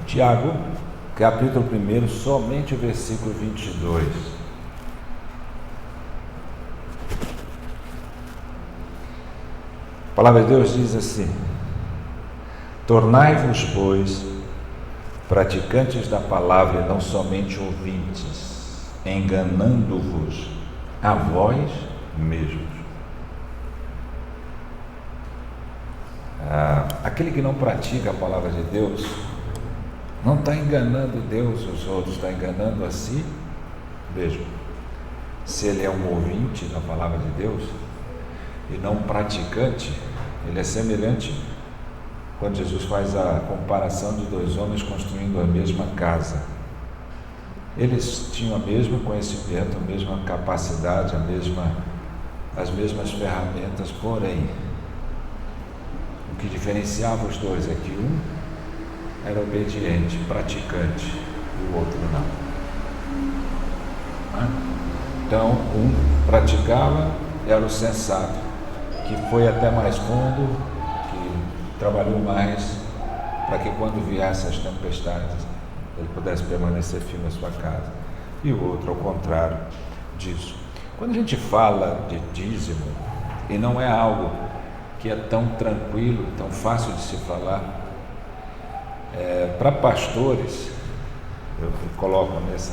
Tiago, capítulo 1, somente o versículo 22. A palavra de Deus diz assim: tornai-vos, pois, praticantes da palavra e não somente ouvintes, enganando-vos a vós mesmos. Aquele que não pratica a palavra de Deus não está enganando Deus e os outros, está enganando a si mesmo. Se ele é um ouvinte da palavra de Deus e não praticante, ele é semelhante quando Jesus faz a comparação de dois homens construindo a mesma casa. Eles tinham o mesmo conhecimento, a mesma capacidade, as mesmas ferramentas, porém, o que diferenciava os dois é que um era obediente, praticante, e o outro não. Então, um praticava, era o sensato, que foi até mais fundo, que trabalhou mais, para que quando viessem as tempestades, ele pudesse permanecer firme na sua casa. E o outro, ao contrário disso. Quando a gente fala de dízimo, e não é algo que é tão tranquilo, tão fácil de se falar, para pastores, eu coloco nessa.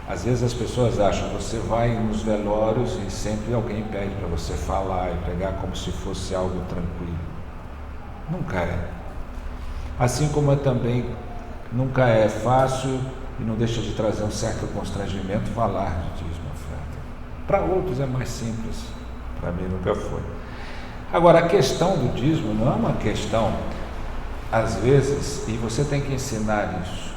Às vezes as pessoas acham que você vai nos velórios e sempre alguém pede para você falar e pregar como se fosse algo tranquilo. Nunca é. Assim como também nunca é fácil e não deixa de trazer um certo constrangimento falar de dízimo e oferta. Para outros é mais simples, para mim nunca foi. Agora, a questão do dízimo não é uma questão, às vezes, e você tem que ensinar isso.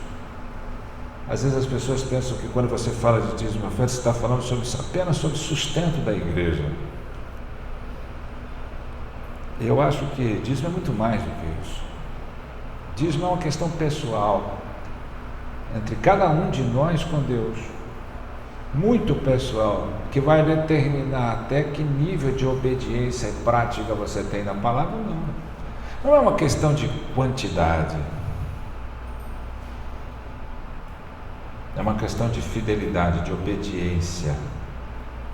Às vezes as pessoas pensam que quando você fala de dízimo e oferta, você está falando apenas sobre sustento da igreja. Eu acho que dízimo é muito mais do que isso. Dízimo é uma questão pessoal, entre cada um de nós com Deus. Muito pessoal, que vai determinar até que nível de obediência e prática você tem na palavra, não. Não é uma questão de quantidade. É uma questão de fidelidade, de obediência,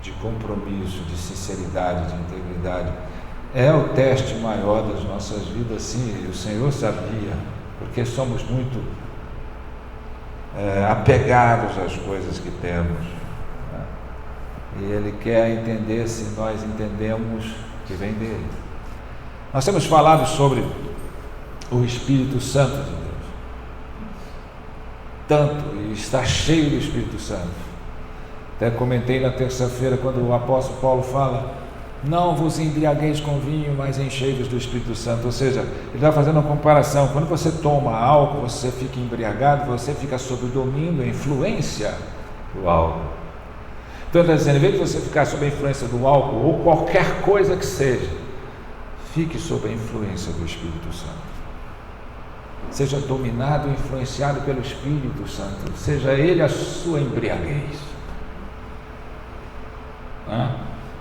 de compromisso, de sinceridade, de integridade. É o teste maior das nossas vidas, sim, e o Senhor sabia, porque somos muito apegados às coisas que temos. E Ele quer entender se nós entendemos que vem dEle. Nós temos falado sobre o Espírito Santo de Deus. Tanto, e está cheio do Espírito Santo. Até comentei na terça-feira, quando o apóstolo Paulo fala: não vos embriagueis com vinho, mas enchei-vos do Espírito Santo. Ou seja, ele está fazendo uma comparação. Quando você toma álcool, você fica embriagado, você fica sob o domínio, a influência do álcool. Então ele está dizendo, em vez de você ficar sob a influência do álcool, ou qualquer coisa que seja, fique sob a influência do Espírito Santo. Seja dominado e influenciado pelo Espírito Santo. Seja ele a sua embriaguez.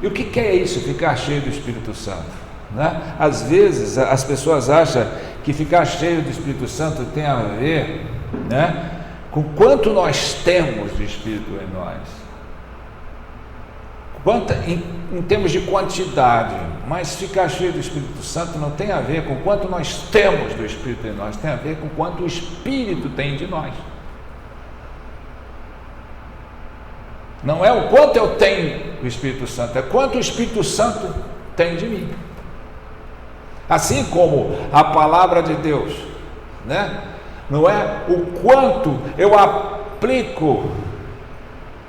E o que é isso, ficar cheio do Espírito Santo? Às vezes as pessoas acham que ficar cheio do Espírito Santo tem a ver com quanto nós temos de Espírito em nós. Em termos de quantidade, mas ficar cheio do Espírito Santo não tem a ver com quanto nós temos do Espírito em nós, tem a ver com quanto o Espírito tem de nós. Não é o quanto eu tenho do Espírito Santo, é quanto o Espírito Santo tem de mim. Assim como a palavra de Deus, não é o quanto eu aplico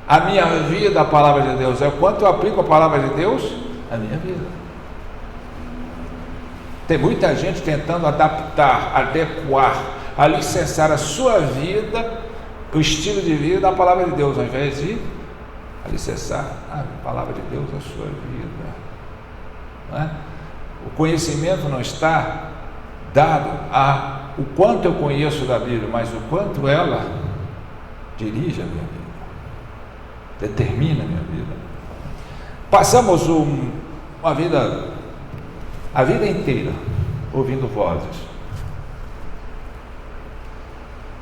a minha vida à palavra de Deus, é o quanto eu aplico a palavra de Deus à minha vida. Tem muita gente tentando adaptar, adequar, alicerçar a sua vida, o estilo de vida à palavra de Deus, ao invés de alicerçar a palavra de Deus à sua vida. O conhecimento não está dado a o quanto eu conheço da Bíblia, mas o quanto ela dirige a minha vida, determina a minha vida. Passamos a vida inteira ouvindo vozes.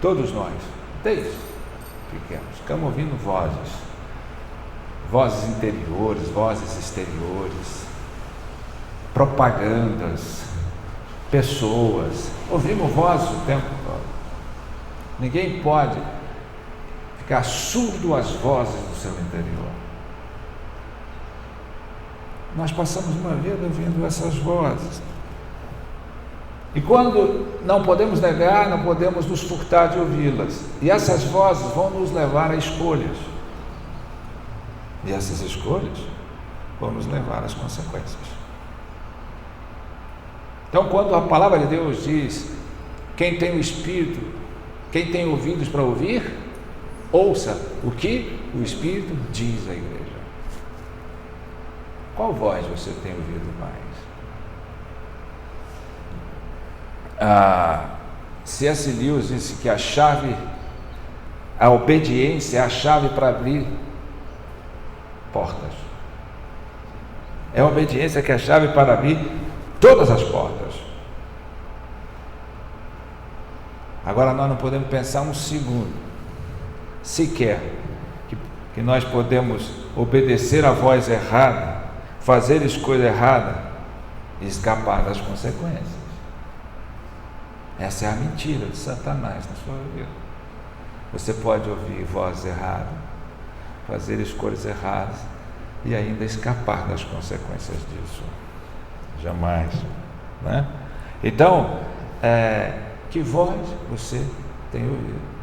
todos nós, desde pequenos, ficamos ouvindo vozes interiores, vozes exteriores, propagandas, pessoas, ouvimos vozes o tempo todo. Ninguém pode ficar surdo às vozes do seu interior. Nós passamos uma vida ouvindo essas vozes. E quando não podemos negar, não podemos nos furtar de ouvi-las. E essas vozes vão nos levar a escolhas. E essas escolhas vão nos levar às consequências. Então, quando a palavra de Deus diz: quem tem o Espírito, quem tem ouvidos para ouvir, ouça o que o Espírito diz à igreja. Qual voz você tem ouvido mais? C.S. Lewis disse que a obediência é a chave para abrir portas. É a obediência que é a chave para abrir todas as portas. Agora nós não podemos pensar um segundo, sequer, que nós podemos obedecer a voz errada, fazer escolha errada e escapar das consequências. Essa é a mentira de Satanás na sua vida. Você pode ouvir voz errada, fazer escolhas erradas e ainda escapar das consequências disso. Jamais, né? Então, que voz você tem ouvido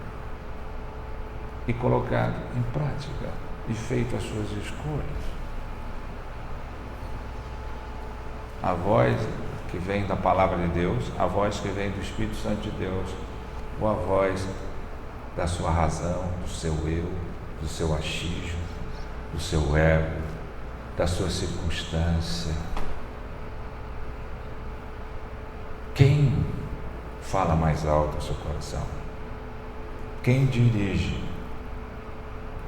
e colocado em prática e feito as suas escolhas? A voz que vem da palavra de Deus, a voz que vem do Espírito Santo de Deus, ou a voz da sua razão, do seu eu, do seu achismo, do seu ego, da sua circunstância. Quem fala mais alto ao seu coração? Quem dirige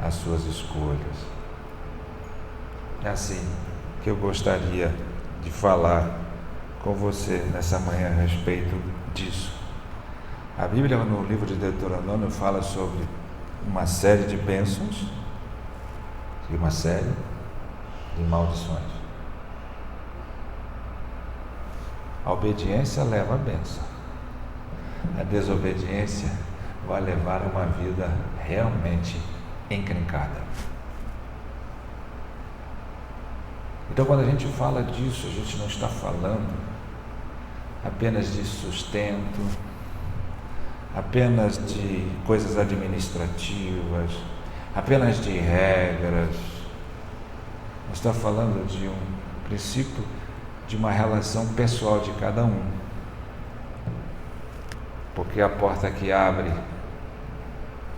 as suas escolhas? É assim que eu gostaria de falar com você nessa manhã a respeito disso. A Bíblia, no livro de Deuteronômio, fala sobre uma série de bênçãos e uma série de maldições. A obediência leva a bênção. A desobediência vai levar a uma vida realmente encrencada. Então, quando a gente fala disso, a gente não está falando apenas de sustento, apenas de coisas administrativas, apenas de regras. Nós estamos falando de um princípio de uma relação pessoal de cada um. Porque a porta que abre,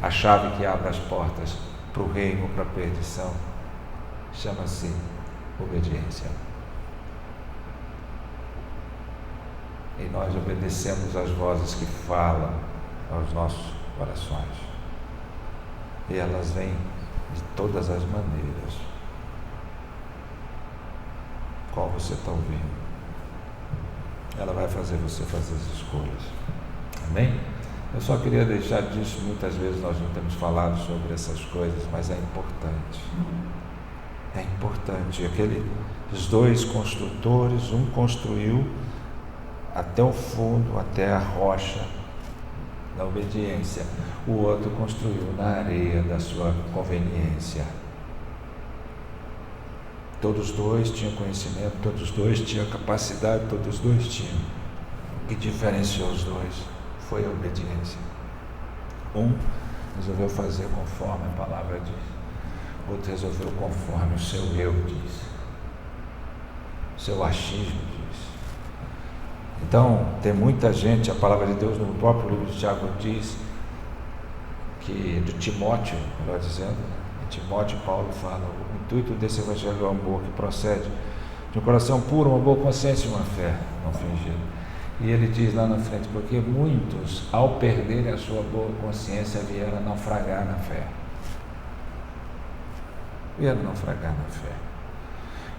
a chave que abre as portas para o reino, para a perdição, chama-se obediência. E nós obedecemos às vozes que falam aos nossos corações. E elas vêm de todas as maneiras. Qual você está ouvindo? Ela vai fazer você fazer as escolhas. Amém? Eu só queria deixar disso, muitas vezes nós não temos falado sobre essas coisas, mas é importante. É importante. Os dois construtores, um construiu até o fundo, até a rocha da obediência. O outro construiu na areia da sua conveniência. Todos dois tinham conhecimento, todos dois tinham capacidade, todos dois tinham. O que diferenciou os dois foi a obediência. Um resolveu fazer conforme a palavra diz. O outro resolveu conforme o seu eu diz. O seu achismo diz. Então, tem muita gente, a palavra de Deus no próprio livro de Tiago diz que, de Timóteo, melhor dizendo, em Timóteo Paulo fala, o intuito desse evangelho é o amor que procede de um coração puro, uma boa consciência e uma fé não fingida. E ele diz lá na frente, porque muitos, ao perderem a sua boa consciência, vieram naufragar na fé. Vieram naufragar na fé.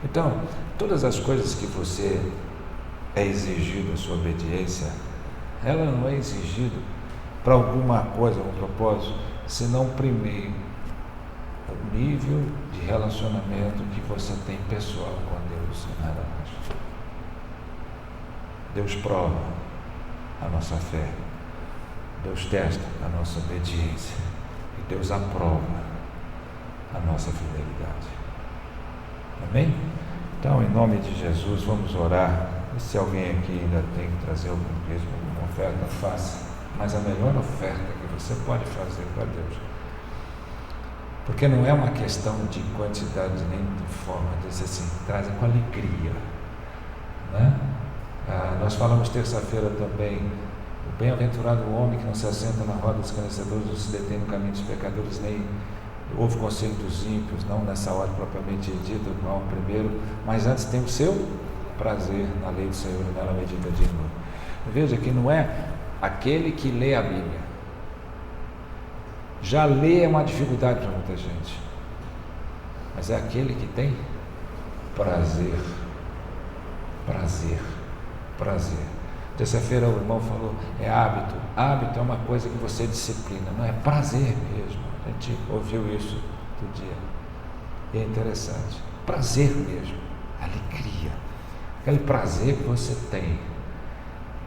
Então, todas as coisas que você é exigido a sua obediência, ela não é exigido para alguma coisa, algum propósito, senão primeiro o nível de relacionamento que você tem pessoal com Deus e nada mais. Deus prova a nossa fé, Deus testa a nossa obediência e Deus aprova a nossa fidelidade. Amém? Então, em nome de Jesus, vamos orar. E se alguém aqui ainda tem que trazer alguma oferta, faça. Mas a melhor oferta que você pode fazer para Deus, porque não é uma questão de quantidade nem de forma, diz assim, traz com alegria, né? Nós falamos terça-feira também, o bem-aventurado o homem que não se assenta na roda dos escarnecedores, não se detém no caminho dos pecadores, nem ouve o conselho dos ímpios, não nessa ordem propriamente dita, não primeiro, mas antes tem o seu prazer na lei do Senhor e nela medita de novo. Veja que não é aquele que lê a Bíblia. Já ler é uma dificuldade para muita gente, mas é aquele que tem prazer. Terça-feira o irmão falou, é hábito. Hábito é uma coisa que você disciplina, não é prazer mesmo. A gente ouviu isso do dia. E é interessante. Prazer mesmo, alegria. Aquele prazer que você tem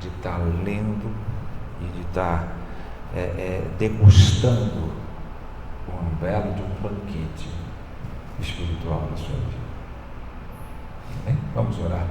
de estar lendo e de estar degustando um belo de um banquete espiritual na sua vida. Amém? Vamos orar.